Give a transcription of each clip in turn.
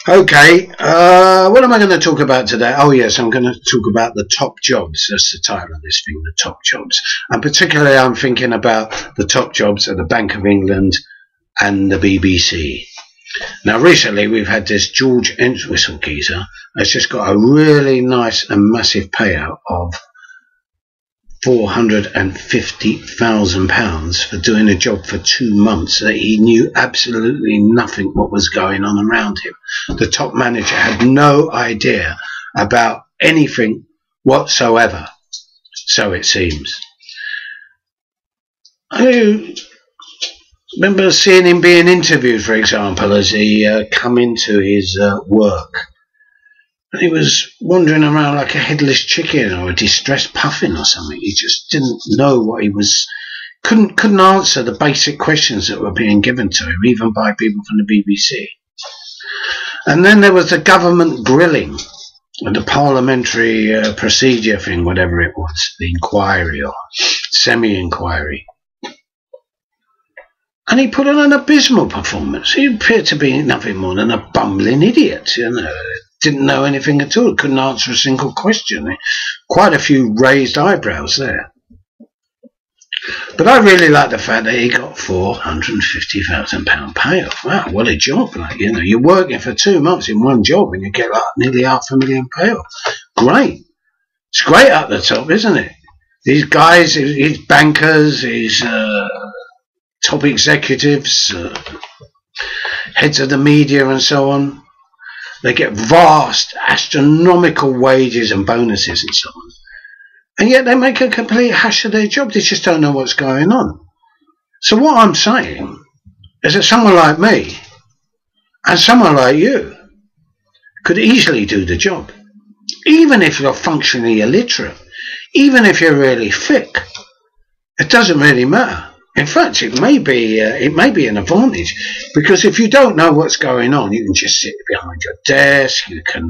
Okay, what am I going to talk about today? Oh yes, I'm going to talk about the top jobs. That's the title of this thing, the top jobs. And particularly I'm thinking about the top jobs at the Bank of England and the BBC. Now recently we've had this George Entwistle geezer that's just got a really nice and massive payout of £450,000 for doing a job for 2 months that he knew absolutely nothing what was going on around him. The top manager had no idea about anything whatsoever, so it seems. I remember seeing him being interviewed, for example, as he come into his work. And he was wandering around like a headless chicken or a distressed puffin or something. He just didn't know what he was, couldn't answer the basic questions that were being given to him, even by people from the BBC. And then there was the government grilling, and the parliamentary procedure thing, whatever it was, the inquiry or semi-inquiry. And he put on an abysmal performance. He appeared to be nothing more than a bumbling idiot, you know. Didn't know anything at all, couldn't answer a single question. Quite a few raised eyebrows there. But I really like the fact that he got £450,000 payoff. Wow, what a job. Like, you know, you're working for 2 months in one job and you get like nearly £500,000 payoff. Great. It's great at the top, isn't it? These guys, these bankers, these top executives, heads of the media and so on, they get vast, astronomical wages and bonuses and so on. And yet they make a complete hash of their job. They just don't know what's going on. So what I'm saying is that someone like me and someone like you could easily do the job. Even if you're functionally illiterate, even if you're really thick, it doesn't really matter. In fact, it may be an advantage, because if you don't know what's going on, you can just sit behind your desk. You can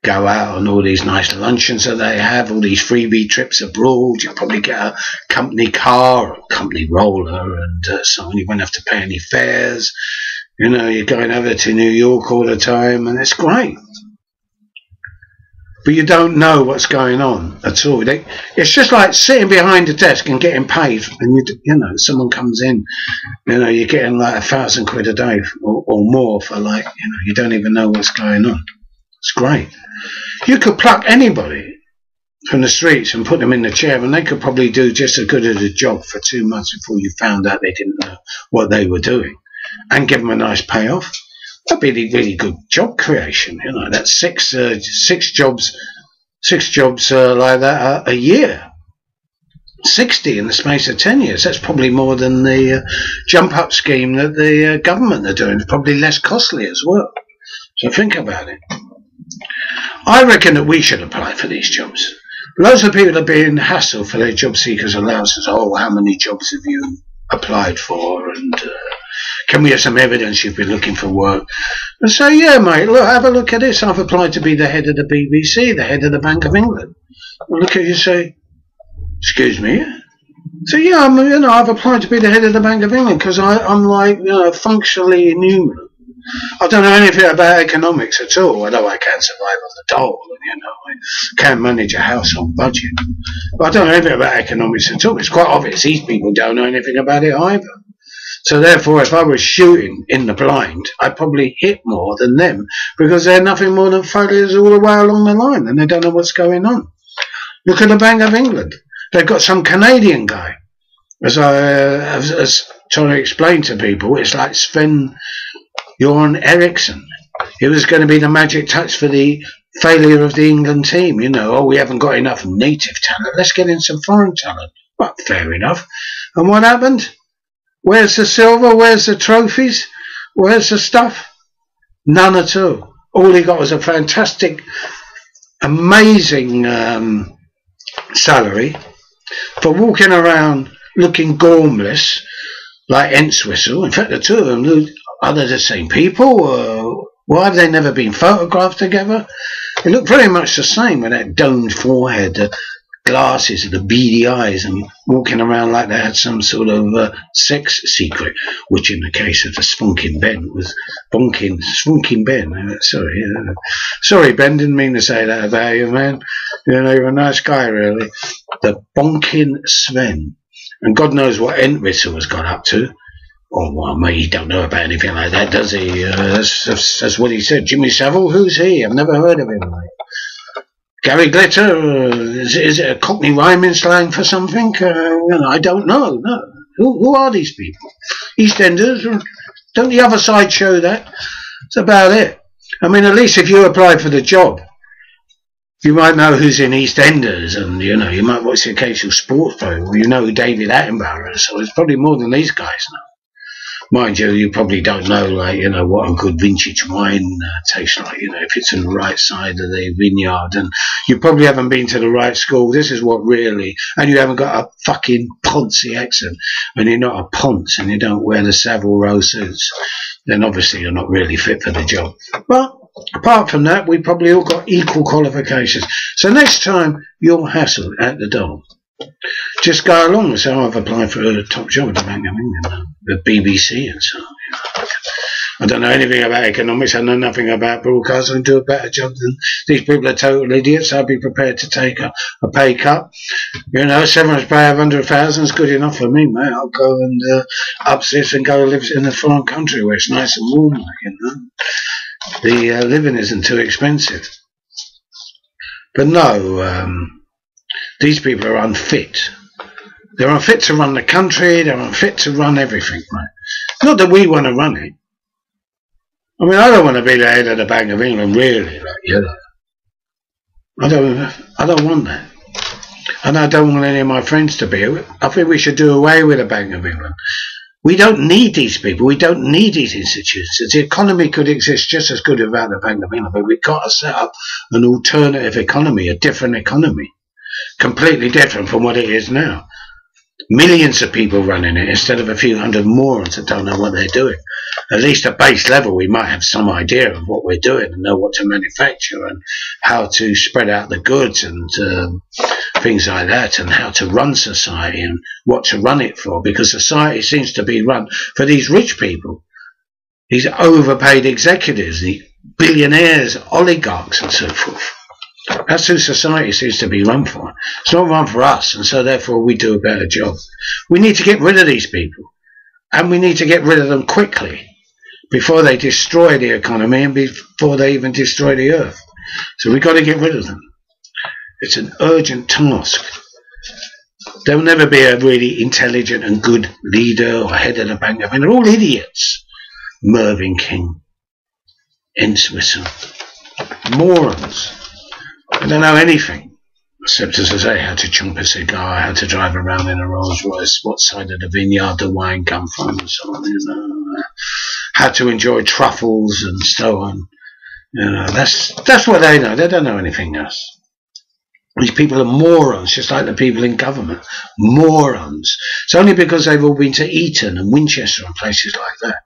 go out on all these nice luncheons that they have, all these freebie trips abroad. You'll probably get a company car or a company roller, and so on. You won't have to pay any fares. You know, you're going over to New York all the time, and it's great. But you don't know what's going on at all. It's just like sitting behind a desk and getting paid, and you know, someone comes in, you know, you're getting like £1,000 a day or more for, like, you know, you don't even know what's going on. It's great. You could pluck anybody from the streets and put them in the chair, and they could probably do just as good as a job for 2 months before you found out they didn't know what they were doing, and give them a nice payoff. That'd be a really good job creation, you know. That's six jobs like that a year. 60 in the space of 10 years. That's probably more than the jump up scheme that the government are doing. It's probably less costly as well. So think about it. I reckon that we should apply for these jobs. Loads of people are being hassled for their job seekers allowances. Oh, how many jobs have you applied for? And can we have some evidence you've been looking for work? And say, yeah, mate, look, have a look at this. I've applied to be the head of the BBC, the head of the Bank of England. And look at you, say, excuse me? So yeah, I've applied to be the head of the Bank of England because I'm like, functionally innumerable. I don't know anything about economics at all, although I can survive on the dole, and I can manage a household budget. But I don't know anything about economics at all. It's quite obvious these people don't know anything about it either. So therefore, if I was shooting in the blind, I'd probably hit more than them, because they're nothing more than failures all the way along the line, and they don't know what's going on. Look at the Bank of England. They've got some Canadian guy. As I was trying to explain to people, it's like Sven-Göran Eriksson. It was going to be the magic touch for the failure of the England team. You know, oh, we haven't got enough native talent. Let's get in some foreign talent. Well, fair enough. And what happened? Where's the silver? Where's the trophies? Where's the stuff? None at all. All he got was a fantastic, amazing salary for walking around looking gormless like Entwistle. In fact, the two of them, are they the same people? Why have they never been photographed together? They look very much the same with that domed forehead, glasses and the beady eyes and walking around like they had some sort of sex secret, which in the case of the Spunking Ben was Spunking Ben. Sorry Ben, didn't mean to say that about you, man. You know, you're a nice guy, really. The Bonking Sven. And God knows what Entwistle has got up to. Oh, well, mate, he don't know about anything like that, does he? That's what he said. Jimmy Savile? Who's he? I've never heard of him, mate. Gary Glitter? Is it a Cockney rhyming slang for something? I don't know. No. Who are these people? EastEnders? Don't the other side show that? That's about it. I mean, at least if you apply for the job, you might know who's in EastEnders, and you know, you might watch the occasional sports program, or you know who David Attenborough is, so it's probably more than these guys know. Mind you, you probably don't know, like, you know, what a good vintage wine tastes like, you know, if it's on the right side of the vineyard, and you probably haven't been to the right school. This is what really, and you haven't got a fucking Poncy accent, and you're not a Ponce, and you don't wear the Savile Row suits, then obviously you're not really fit for the job. But apart from that, we probably all got equal qualifications. So next time you're hassled at the door, just go along and say, I've applied for a top job at the Bank of England, the BBC and so on. I don't know anything about economics, I know nothing about broadcasting, do a better job than these people are total idiots. I'd be prepared to take a pay cut. You know, severance pay of 100,000 is good enough for me, mate. I'll go and up this and go live in a foreign country where it's nice and warm, you know. The living isn't too expensive. But no, these people are unfit. They're unfit to run the country. They're unfit to run everything, right? Not that we want to run it. I mean, I don't want to be the head of the Bank of England, really. Like, you know, I don't want that. And I don't want any of my friends to be. I think we should do away with the Bank of England. We don't need these people. We don't need these institutions. The economy could exist just as good without the Bank of England, but we've got to set up an alternative economy, a different economy, completely different from what it is now. Millions of people running it instead of a few hundred morons that don't know what they're doing. At least at base level, we might have some idea of what we're doing and know what to manufacture and how to spread out the goods and things like that, and how to run society and what to run it for, because society seems to be run for these rich people, these overpaid executives, the billionaires, oligarchs and so forth. That's who society seems to be run for. It's not run for us, and so therefore we do a better job. We need to get rid of these people, and we need to get rid of them quickly before they destroy the economy and before they even destroy the earth. So we've got to get rid of them. It's an urgent task. There'll never be a really intelligent and good leader or head of the Bank of England. They're all idiots. Mervyn King, Entwistle, morons. I don't know anything, except, as I say, how to chomp a cigar, how to drive around in a Rolls Royce, what side of the vineyard the wine come from, and so on, you know, how to enjoy truffles and so on. You know, that's what they know. They don't know anything else. These people are morons, just like the people in government. Morons. It's only because they've all been to Eton and Winchester and places like that.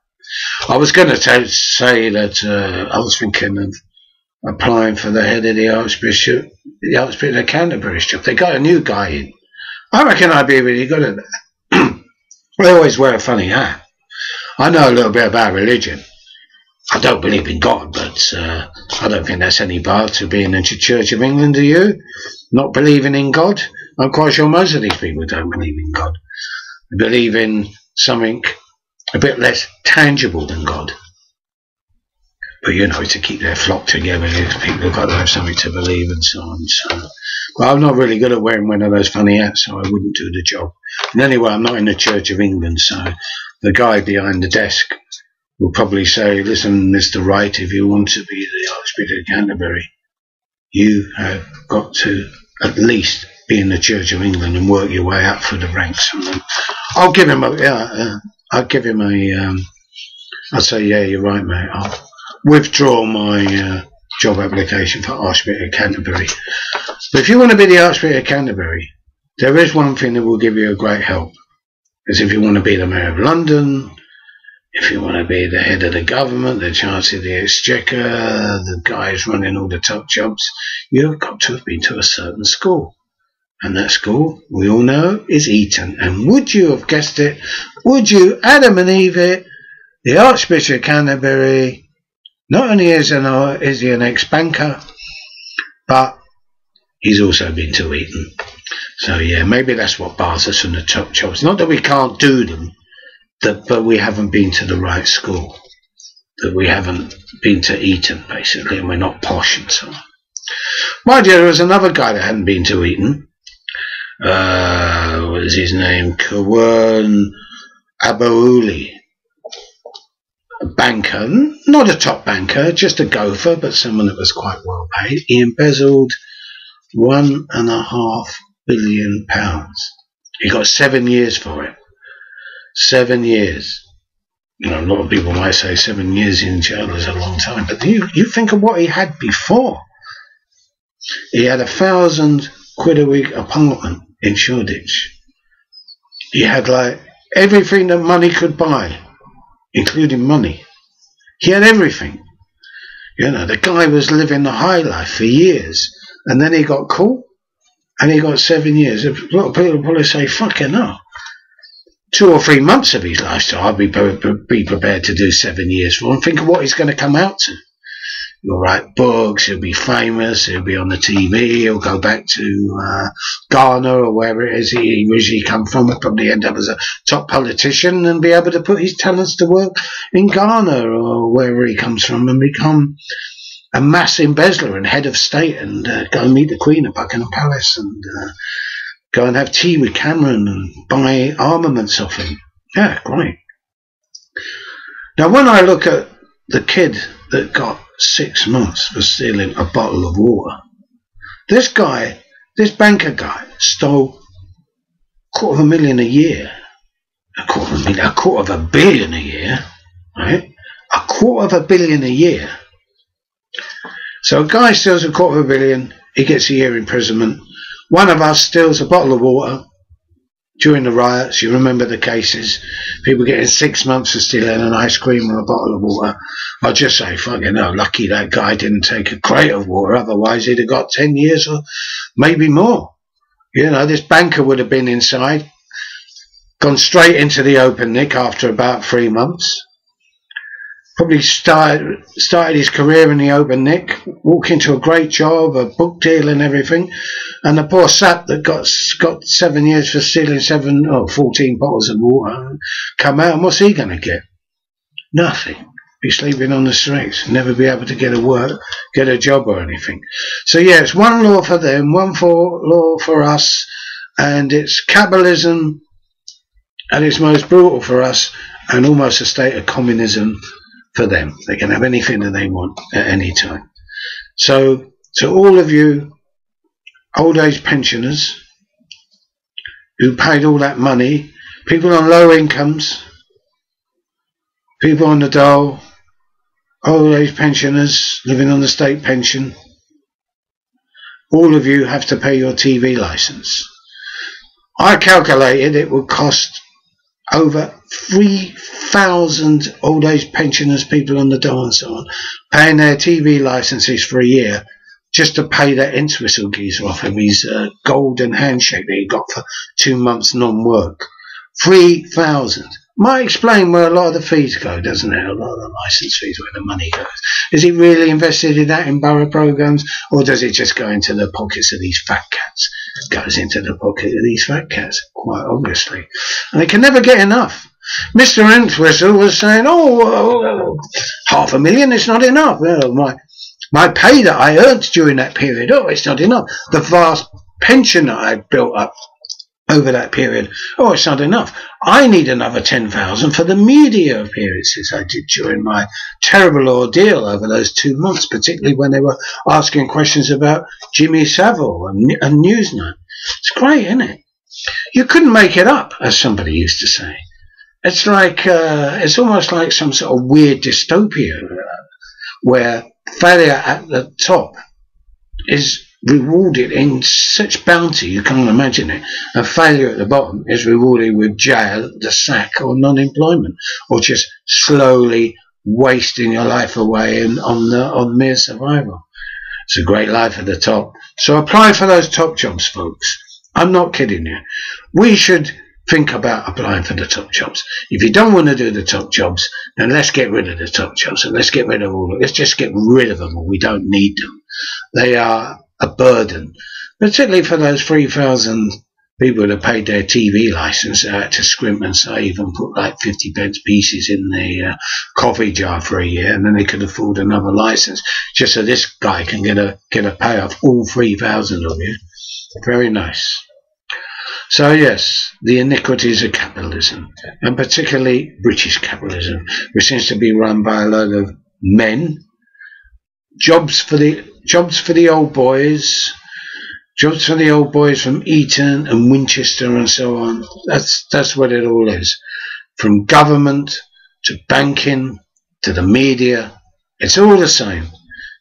I was going to say that I was thinking of applying for the head of the Archbishop of Canterbury's job. They got a new guy in. I reckon I'd be really good at that. They always wear a funny hat. I know a little bit about religion. I don't believe in God, but I don't think that's any bar to being in the Church of England, do you? Not believing in God? I'm quite sure most of these people don't believe in God. They believe in something a bit less tangible than God. But, you know, to keep their flock together, people have got to have something to believe and so on. So, but I'm not really good at wearing one of those funny hats, so I wouldn't do the job. And anyway, I'm not in the Church of England, so the guy behind the desk will probably say, listen, Mr. Wright, if you want to be the Archbishop of Canterbury, you have got to at least be in the Church of England and work your way up through the ranks. And then I'll give him I'll say, yeah, you're right, mate. I'll withdraw my job application for Archbishop of Canterbury. But if you want to be the Archbishop of Canterbury, there is one thing that will give you a great help. Is if you want to be the Mayor of London, if you want to be the head of the government, the Chancellor of the Exchequer, the guy who's running all the top jobs, you've got to have been to a certain school. And that school, we all know, is Eton. And would you have guessed it? Would you, Adam and Eve it? The Archbishop of Canterbury, not only is he an ex-banker, but he's also been to Eton. So yeah, maybe that's what bars us from the top jobs. Not that we can't do them, but we haven't been to the right school. That we haven't been to Eton, basically, and we're not posh and so on. Mind you, there was another guy that hadn't been to Eton. What is his name? Kawan Abaouli. A banker, not a top banker, just a gopher, but someone that was quite well paid. He embezzled £1.5 billion. He got 7 years for it. 7 years. You know, a lot of people might say 7 years in jail is a long time, but you think of what he had before. He had £1,000 a week apartment in Shoreditch. He had like everything that money could buy, including money. He had everything. You know, the guy was living the high life for years, and then he got caught, and he got 7 years. A lot of people probably say, fucking hell. 2 or 3 months of his life, so I'd be prepared to do 7 years for him. Think of what he's going to come out to. He'll write books, he'll be famous, he'll be on the TV, he'll go back to Ghana or wherever it is he originally come from. He'll probably end up as a top politician and be able to put his talents to work in Ghana or wherever he comes from and become a mass embezzler and head of state and go and meet the Queen at Buckingham Palace and go and have tea with Cameron and buy armaments off him. Yeah, great. Now, when I look at the kid that got 6 months for stealing a bottle of water, this banker guy, stole $250,000 a year. $250 million a year, right? $250 million a year. So a guy steals $250 million, he gets a year imprisonment. One of us steals a bottle of water during the riots. You remember the cases. People getting 6 months for stealing an ice cream or a bottle of water. I'll just say, fucking hell, lucky that guy didn't take a crate of water. Otherwise, he'd have got 10 years or maybe more. You know, this banker would have been inside, gone straight into the open nick after about 3 months. Probably started his career in the open nick, walked into a great job, a book deal and everything, and the poor sap that got 7 years for stealing 14 bottles of water come out, and what's he going to get? Nothing. Be sleeping on the streets, never be able to get a job or anything. So yeah, it's one law for them, law for us, and it's capitalism at its most brutal for us, and almost a state of communism for them. They can have anything that they want at any time. So to all of you old age pensioners who paid all that money, people on low incomes, people on the dole, old age pensioners living on the state pension, all of you have to pay your TV license. I calculated it would cost over 3,000 old age pensioners, people on the dole and so on, paying their TV licenses for a year just to pay that Entwistle geezer off of his golden handshake that he got for 2 months non-work. 3,000. Might explain where a lot of the fees go, doesn't it? A lot of the licence fees, where the money goes. Is it really invested in that in borough programmes, or does it just go into the pockets of these fat cats? It goes into the pocket of these fat cats, quite obviously. And they can never get enough. Mr. Entwistle was saying, $500,000 is not enough. My pay that I earned during that period, it's not enough. The vast pension that I built up over that period, it's not enough. I need another 10,000 for the media appearances I did during my terrible ordeal over those 2 months, particularly when they were asking questions about Jimmy Savile and Newsnight. It's great, isn't it? You couldn't make it up, as somebody used to say. It's like, it's almost like some sort of weird dystopia where failure at the top is rewarded in such bounty you can't imagine it, and failure at the bottom is rewarded with jail, the sack, or non-employment, or just slowly wasting your life away on mere survival. It's a great life at the top. So apply for those top jobs, folks. I'm not kidding you. We should think about applying for the top jobs. If you don't want to do the top jobs, then let's get rid of the top jobs and let's get rid of all of it. Let's just get rid of them, or we don't need them. They are a burden, particularly for those 3,000 people that paid their TV license out to scrimp and save and put like 50p pieces in the coffee jar for a year, and then they could afford another license just so this guy can get a payoff, all 3,000 of you. Very nice. So yes, the iniquities of capitalism, and particularly British capitalism, which seems to be run by a load of men. Jobs for the old boys. Jobs for the old boys from Eton and Winchester and so on. That's what it all is. From government to banking to the media, it's all the same.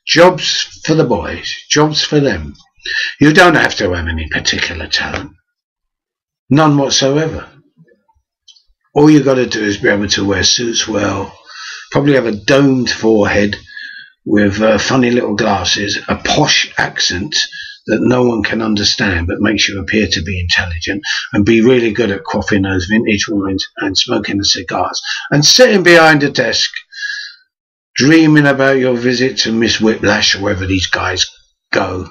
Jobs for the boys, jobs for them. You don't have to have any particular talent. None whatsoever. All you got to do is be able to wear suits well, probably have a domed forehead with funny little glasses, a posh accent that no one can understand but makes you appear to be intelligent, and be really good at quaffing those vintage wines and smoking the cigars and sitting behind a desk dreaming about your visit to Miss Whiplash or wherever these guys go,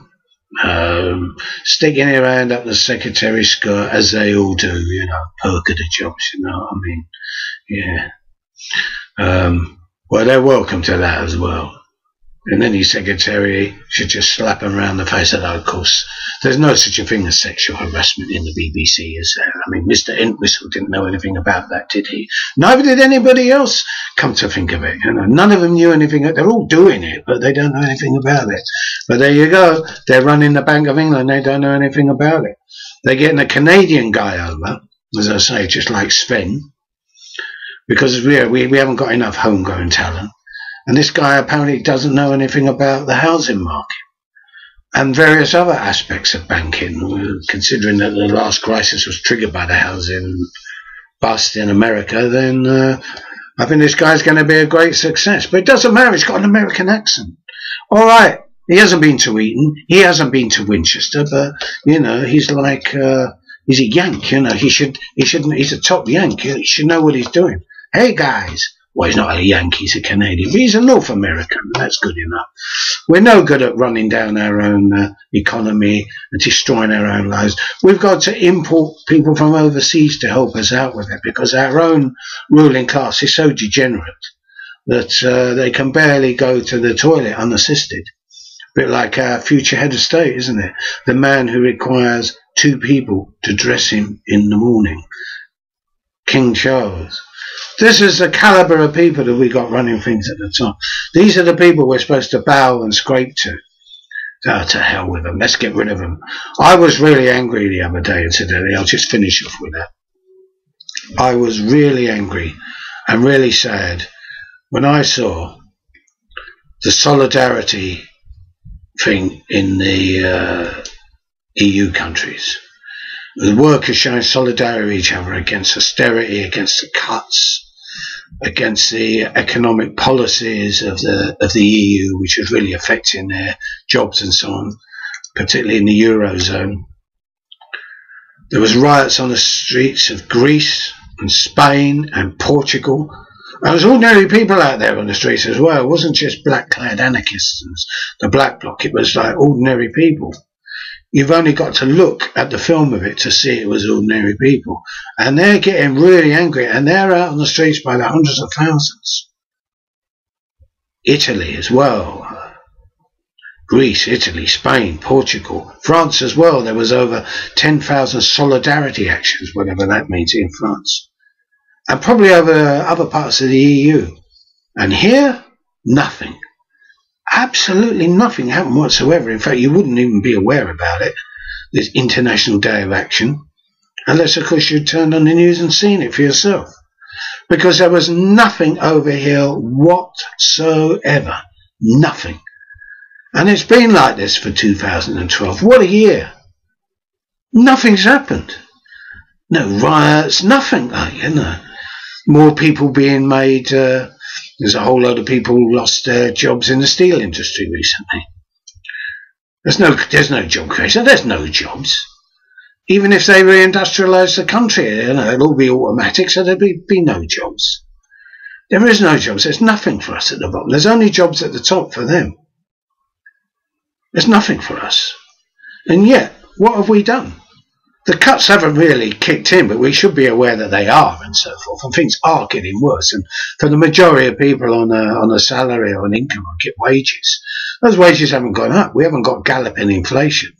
sticking your hand up the secretary's skirt as they all do, you know, perk of the jobs, you know what I mean? Yeah. Well, they're welcome to that as well. And any secretary should just slap them around the face. Of course, there's no such a thing as sexual harassment in the BBC, is there? I mean, Mr. Entwistle didn't know anything about that, did he? Neither did anybody else, come to think of it. You know, none of them knew anything. They're all doing it, but they don't know anything about it. But there you go. They're running the Bank of England. They don't know anything about it. They're getting a Canadian guy over, as I say, just like Sven, because we haven't got enough homegrown talent. And this guy apparently doesn't know anything about the housing market and various other aspects of banking, considering that the last crisis was triggered by the housing bust in America. Then I think this guy's going to be a great success. But it doesn't matter, he's got an American accent. All right, he hasn't been to Eton, he hasn't been to Winchester, but, you know, he's like, he's a Yank, you know, he's a top Yank, he should know what he's doing. Hey guys. Well, he's not a Yankee, he's a Canadian, but he's a North American. That's good enough. We're no good at running down our own economy and destroying our own lives. We've got to import people from overseas to help us out with it, because our own ruling class is so degenerate that they can barely go to the toilet unassisted. A bit like our future head of state, isn't it? The man who requires 2 people to dress him in the morning. King Charles. This is the calibre of people that we got running things at the top. These are the people we're supposed to bow and scrape to. Oh, to hell with them. Let's get rid of them. I was really angry the other day, incidentally. I'll just finish off with that. I was really angry and really sad when I saw the solidarity thing in the EU countries. The workers showing solidarity with each other against austerity, against the cuts, against the economic policies of the EU, which was really affecting their jobs and so on, particularly in the Eurozone. There was riots on the streets of Greece and Spain and Portugal. There was ordinary people out there on the streets as well. It wasn't just black-clad anarchists and the Black Bloc. It was like ordinary people. You've only got to look at the film of it to see it was ordinary people. And they're getting really angry, and they're out on the streets by the hundreds of thousands. Italy as well. Greece, Italy, Spain, Portugal, France as well. There was over 10,000 solidarity actions, whatever that means, in France. And probably over other parts of the EU. And here, nothing. Absolutely nothing happened whatsoever. In fact, you wouldn't even be aware about it, this International Day of Action, unless, of course, you'd turned on the news and seen it for yourself. Because there was nothing over here whatsoever. Nothing. And it's been like this for 2012. What a year. Nothing's happened. No riots, nothing. You know, more people being made... There's a whole lot of people who lost their jobs in the steel industry recently. There's no job creation. There's no jobs. Even if they reindustrialise the country, it'll all be automatic, so there'll be no jobs. There is no jobs. There's nothing for us at the bottom. There's only jobs at the top for them. There's nothing for us. And yet, what have we done? The cuts haven't really kicked in, but we should be aware that they are, and so forth. And things are getting worse. And for the majority of people on a salary or an income or get wages, those wages haven't gone up. We haven't got galloping inflation.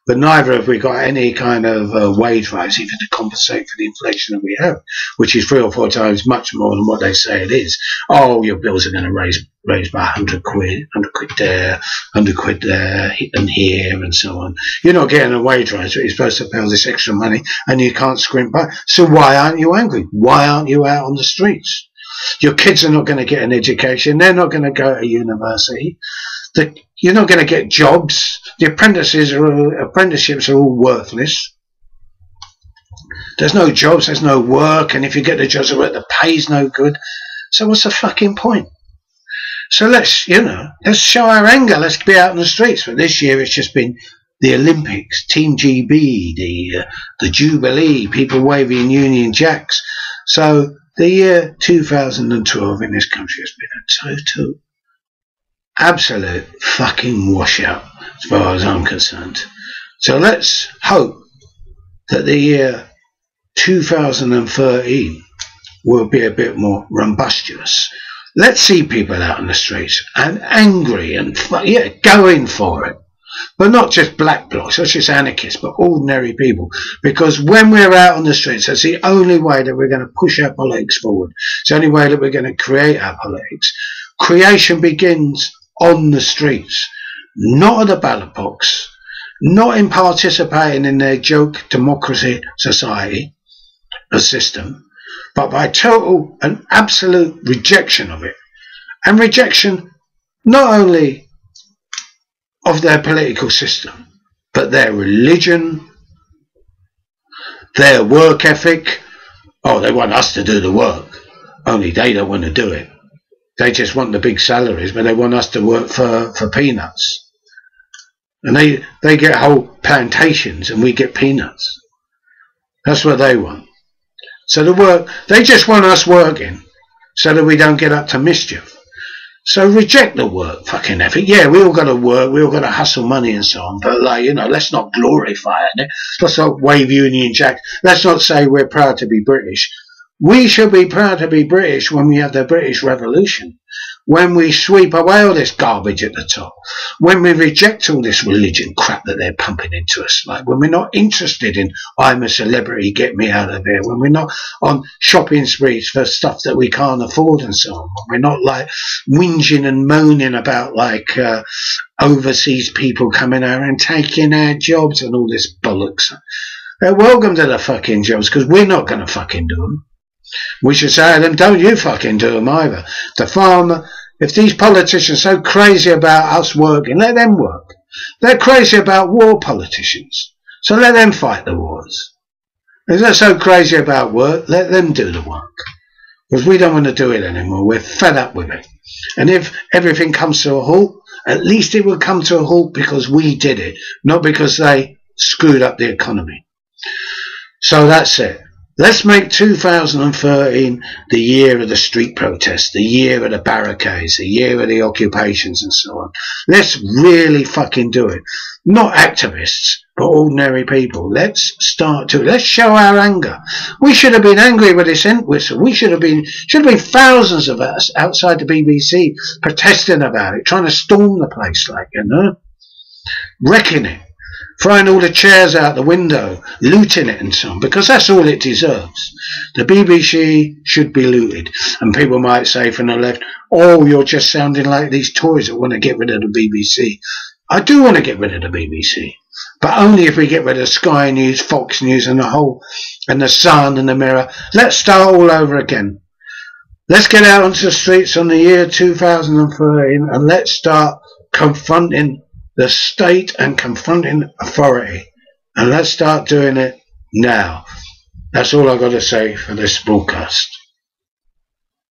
But neither have we got any kind of wage rise even to compensate for the inflation that we have, which is 3 or 4 times much more than what they say it is. Oh, your bills are going to raise by 100 quid there, 100 quid there and here and so on. You're not getting a wage rise, but you're supposed to pay all this extra money and you can't scrimp back. So why aren't you angry? Why aren't you out on the streets? Your kids are not going to get an education. They're not going to go to university. You're not going to get jobs. The apprenticeships are all worthless. There's no jobs, there's no work, and if you get the jobs, the pay's no good. So what's the fucking point? So let's show our anger. Let's be out in the streets. But this year it's just been the Olympics, Team GB, the Jubilee, people waving Union Jacks. So the year 2012 in this country has been a total, absolute fucking washout as far as I'm concerned. So let's hope that the year 2013 will be a bit more rumbustious. Let's see people out in the streets and angry and going for it. But not just black blocs, not just anarchists, but ordinary people. Because when we're out on the streets, that's the only way that we're going to push our politics forward. It's the only way that we're going to create our politics. Creation begins on the streets, not at the ballot box, not in participating in their joke democracy society, a system, but by total and absolute rejection of it. And rejection not only of their political system, but their religion, their work ethic. Oh, they want us to do the work, only they don't want to do it. They just want the big salaries, but they want us to work for peanuts. And they get whole plantations and we get peanuts. That's what they want. So they just want us working so that we don't get up to mischief. So reject the work fucking ethic. Yeah, we all got to work, we all got to hustle money and so on, but let's not glorify it. Let's not wave Union Jack. Let's not say we're proud to be British. We should be proud to be British when we have the British Revolution, when we sweep away all this garbage at the top, when we reject all this religion crap that they're pumping into us, like when we're not interested in I'm a celebrity, get me out of here, when we're not on shopping sprees for stuff that we can't afford and so on, when we're not like whinging and moaning about overseas people coming over and taking our jobs and all this bollocks. They're welcome to the fucking jobs because we're not going to fucking do them. We should say to them, don't you fucking do them either. The farmer, if these politicians are so crazy about us working, let them work. They're crazy about war politicians, so let them fight the wars. If they're so crazy about work, let them do the work. Because we don't want to do it anymore. We're fed up with it. And if everything comes to a halt, at least it will come to a halt because we did it, not because they screwed up the economy. So that's it. Let's make 2013 the year of the street protests, the year of the barricades, the year of the occupations and so on. Let's really fucking do it. Not activists, but ordinary people. Let's show our anger. We should have been angry with this end whistle. We should have been thousands of us outside the BBC protesting about it, trying to storm the place wrecking it. Throwing all the chairs out the window, looting it and so on, because that's all it deserves. The BBC should be looted. And people might say from the left, oh, you're just sounding like these Tories that want to get rid of the BBC. I do want to get rid of the BBC, but only if we get rid of Sky News, Fox News and the Sun and the Mirror. Let's start all over again. Let's get out onto the streets on the year 2013 and let's start confronting the state and confronting authority. And let's start doing it now. That's all I've got to say for this broadcast.